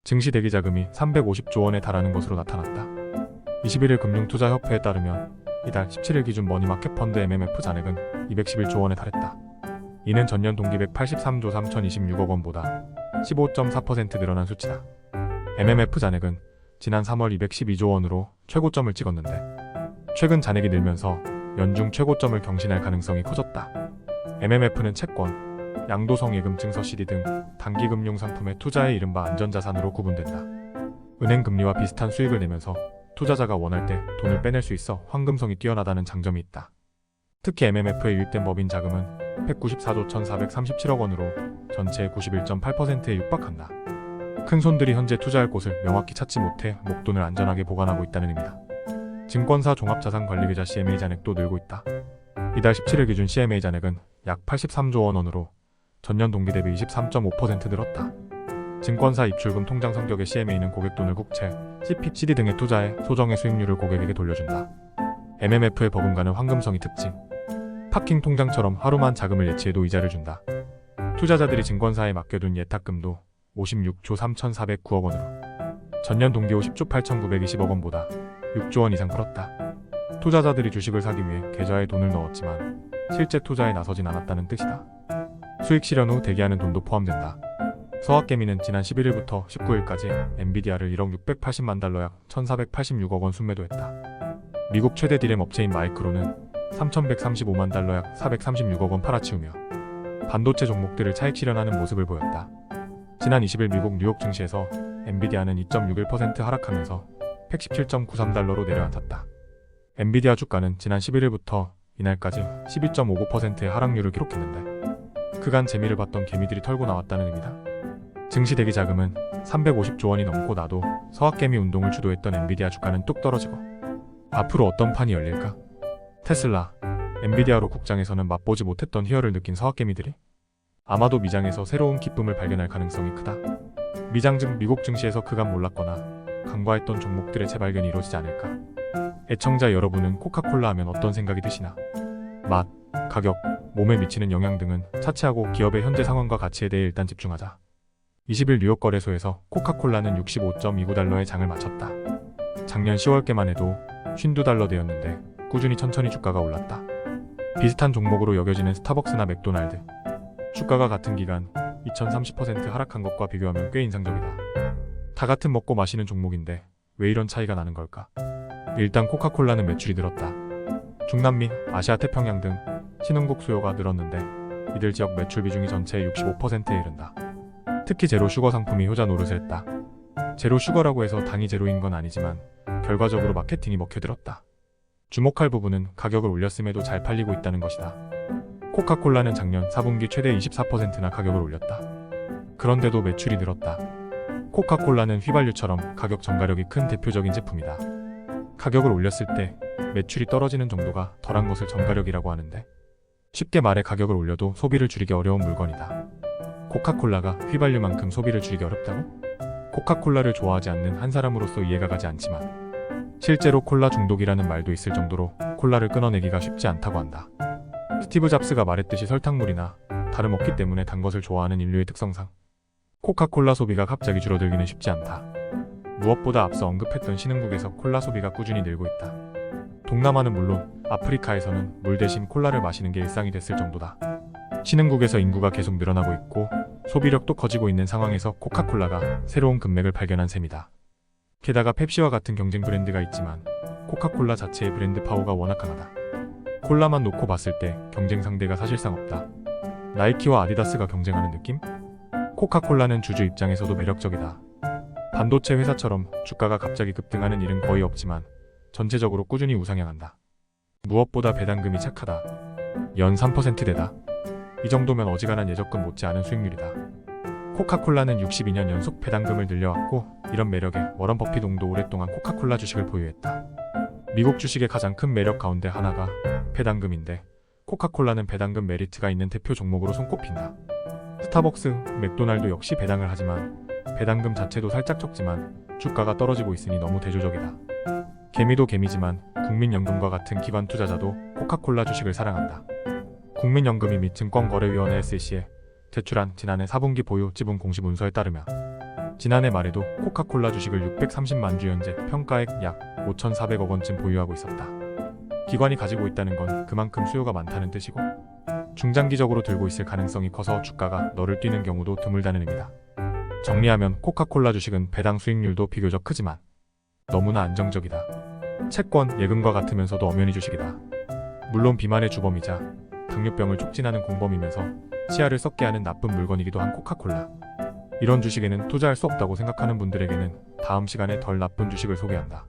증시 대기 자금이 350조 원에 달하는 것으로 나타났다. 21일 금융투자협회에 따르면 이달 17일 기준 머니마켓 펀드 MMF 잔액은 211조 원에 달했다. 이는 전년 동기 183조 3026억 원보다 15.4% 늘어난 수치다. MMF 잔액은 지난 3월 212조 원으로 최고점을 찍었는데 최근 잔액이 늘면서 연중 최고점을 경신할 가능성이 커졌다. MMF는 채권, 양도성 예금 증서 CD 등 단기 금융 상품의 투자의 이른바 안전자산으로 구분된다. 은행 금리와 비슷한 수익을 내면서 투자자가 원할 때 돈을 빼낼 수 있어 환금성이 뛰어나다는 장점이 있다. 특히 MMF에 유입된 법인 자금은 194조 1437억 원으로 전체의 91.8%에 육박한다. 큰 손들이 현재 투자할 곳을 명확히 찾지 못해 목돈을 안전하게 보관하고 있다는 의미다. 증권사 종합자산관리계좌 CMA 잔액도 늘고 있다. 이달 17일 기준 CMA 잔액은 약 83조 원으로 전년 동기 대비 23.5% 늘었다. 증권사 입출금 통장 성격의 CMA는 고객 돈을 국채, CP, CD 등에 투자해 소정의 수익률을 고객에게 돌려준다. MMF의 버금가는 황금성이 특징. 파킹 통장처럼 하루만 자금을 예치해도 이자를 준다. 투자자들이 증권사에 맡겨둔 예탁금도 56조 3409억 원으로 전년 동기 50조 8920억 원보다 6조 원 이상 풀었다. 투자자들이 주식을 사기 위해 계좌에 돈을 넣었지만 실제 투자에 나서진 않았다는 뜻이다. 수익 실현 후 대기하는 돈도 포함된다. 서학개미는 지난 11일부터 19일까지 엔비디아를 1억 680만 달러 약 1486억 원 순매도했다. 미국 최대 디램 업체인 마이크론은 3135만 달러 약 436억 원 팔아치우며 반도체 종목들을 차익 실현하는 모습을 보였다. 지난 20일 미국 뉴욕 증시에서 엔비디아는 2.61% 하락하면서 117.93달러로 내려앉았다. 엔비디아 주가는 지난 11일부터 이날까지 12.59%의 하락률을 기록했는데 그간 재미를 봤던 개미들이 털고 나왔다는 의미다. 증시 대기 자금은 350조 원이 넘고 나도 서학개미 운동을 주도했던 엔비디아 주가는 뚝 떨어지고 앞으로 어떤 판이 열릴까? 테슬라, 엔비디아로 국장에서는 맛보지 못했던 희열을 느낀 서학개미들이 아마도 미장에서 새로운 기쁨을 발견할 가능성이 크다. 미장 즉 미국 증시에서 그간 몰랐거나 간과했던 종목들의 재발견이 이루어지지 않을까? 애청자 여러분은 코카콜라 하면 어떤 생각이 드시나? 맛, 가격, 몸에 미치는 영향 등은 차치하고 기업의 현재 상황과 가치에 대해 일단 집중하자. 20일 뉴욕 거래소에서 코카콜라는 65.29달러의 장을 마쳤다. 작년 10월께만 해도 52달러대였는데 꾸준히 천천히 주가가 올랐다. 비슷한 종목으로 여겨지는 스타벅스나 맥도날드. 주가가 같은 기간 2030% 하락한 것과 비교하면 꽤 인상적이다. 다 같은 먹고 마시는 종목인데 왜 이런 차이가 나는 걸까? 일단 코카콜라는 매출이 늘었다. 중남미, 아시아 태평양 등 신흥국 수요가 늘었는데 이들 지역 매출 비중이 전체의 65%에 이른다. 특히 제로 슈거 상품이 효자 노릇을 했다. 제로 슈거라고 해서 당이 제로인 건 아니지만 결과적으로 마케팅이 먹혀들었다. 주목할 부분은 가격을 올렸음에도 잘 팔리고 있다는 것이다. 코카콜라는 작년 4분기 최대 24%나 가격을 올렸다. 그런데도 매출이 늘었다. 코카콜라는 휘발유처럼 가격 전가력이 큰 대표적인 제품이다. 가격을 올렸을 때 매출이 떨어지는 정도가 덜한 것을 전가력이라고 하는데 쉽게 말해 가격을 올려도 소비를 줄이기 어려운 물건이다. 코카콜라가 휘발유만큼 소비를 줄이기 어렵다고? 코카콜라를 좋아하지 않는 한 사람으로서 이해가 가지 않지만 실제로 콜라 중독이라는 말도 있을 정도로 콜라를 끊어내기가 쉽지 않다고 한다. 스티브 잡스가 말했듯이 설탕물이나 다름없기 때문에 단 것을 좋아하는 인류의 특성상 코카콜라 소비가 갑자기 줄어들기는 쉽지 않다. 무엇보다 앞서 언급했던 신흥국에서 콜라 소비가 꾸준히 늘고 있다. 동남아는 물론 아프리카에서는 물 대신 콜라를 마시는 게 일상이 됐을 정도다. 신흥국에서 인구가 계속 늘어나고 있고 소비력도 커지고 있는 상황에서 코카콜라가 새로운 금맥을 발견한 셈이다. 게다가 펩시와 같은 경쟁 브랜드가 있지만 코카콜라 자체의 브랜드 파워가 워낙 강하다. 콜라만 놓고 봤을 때 경쟁 상대가 사실상 없다. 나이키와 아디다스가 경쟁하는 느낌? 코카콜라는 주주 입장에서도 매력적이다. 반도체 회사처럼 주가가 갑자기 급등하는 일은 거의 없지만 전체적으로 꾸준히 우상향한다. 무엇보다 배당금이 착하다. 연 3%대다. 이 정도면 어지간한 예적금 못지않은 수익률이다. 코카콜라는 62년 연속 배당금을 늘려왔고 이런 매력에 워런 버핏도 오랫동안 코카콜라 주식을 보유했다. 미국 주식의 가장 큰 매력 가운데 하나가 배당금인데 코카콜라는 배당금 메리트가 있는 대표 종목으로 손꼽힌다. 스타벅스, 맥도날드 역시 배당을 하지만 배당금 자체도 살짝 적지만 주가가 떨어지고 있으니 너무 대조적이다. 개미도 개미지만 국민연금과 같은 기관 투자자도 코카콜라 주식을 사랑한다. 국민연금이 및 증권거래위원회 SEC에 제출한 지난해 4분기 보유 지분 공시 문서에 따르면 지난해 말에도 코카콜라 주식을 630만 주 현재 평가액 약 5,400억 원쯤 보유하고 있었다. 기관이 가지고 있다는 건 그만큼 수요가 많다는 뜻이고 중장기적으로 들고 있을 가능성이 커서 주가가 너를 뛰는 경우도 드물다는 의미다. 정리하면 코카콜라 주식은 배당 수익률도 비교적 크지만 너무나 안정적이다. 채권, 예금과 같으면서도 엄연히 주식이다. 물론 비만의 주범이자 당뇨병을 촉진하는 공범이면서 치아를 썩게 하는 나쁜 물건이기도 한 코카콜라. 이런 주식에는 투자할 수 없다고 생각하는 분들에게는 다음 시간에 덜 나쁜 주식을 소개한다.